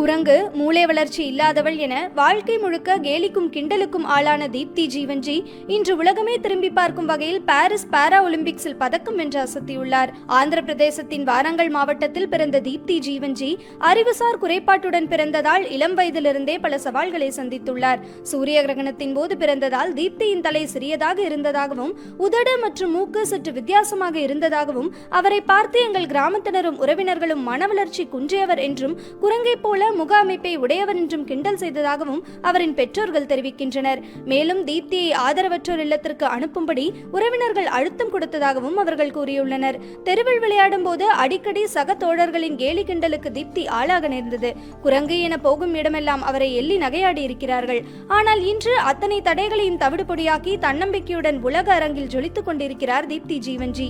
குரங்கு, மூளை வளர்ச்சி இல்லாதவள் என வாழ்க்கை முழுக்க கேலிக்கும் கிண்டலுக்கும் ஆளான தீப்தி ஜீவன்ஜி இன்று உலகமே திரும்பி பார்க்கும் வகையில் பாரிஸ் பாரா ஒலிம்பிக்ஸில் பதக்கம் வென்று அசத்தியுள்ளார். ஆந்திர பிரதேசத்தின் வாரங்கல் மாவட்டத்தில் பிறந்த தீப்தி ஜீவன்ஜி அறிவுசார் குறைபாட்டுடன் பிறந்ததால் இளம் வயதிலிருந்தே பல சவால்களை சந்தித்துள்ளார். சூரிய கிரகணத்தின் போது பிறந்ததால் தீப்தியின் தலை சிறியதாக இருந்ததாகவும் உதடு மற்றும் மூக்கு சற்று வித்தியாசமாக இருந்ததாகவும் அவரை பார்த்து எங்கள் கிராமத்தினரும் உறவினர்களும் மனவளர்ச்சி குன்றியவர் என்றும் குரங்கை போல முக அமைப்பை உடையவர் என்றும் கிண்டல் செய்ததாகவும் அவரின் பெற்றோர்கள் தெரிவிக்கின்றனர். மேலும் தீப்தியை ஆதரவற்றோர் இல்லத்திற்கு அனுப்பும்படி உறவினர்கள் அழுத்தம் கொடுத்ததாகவும் அவர்கள் கூறியுள்ளனர். தெருவில் விளையாடும் போது அடிக்கடி சக தோழர்களின் கேலி கிண்டலுக்கு தீப்தி ஆளாக நேர்ந்தது. குரங்கு என போகும் இடமெல்லாம் அவரை எள்ளி நகையாடி இருக்கிறார்கள். ஆனால் இன்று அத்தனை தடைகளையும் தவிடுபொடியாக்கி தன்னம்பிக்கையுடன் உலக அரங்கில் ஜொலித்துக் கொண்டிருக்கிறார் தீப்தி ஜீவன்ஜி.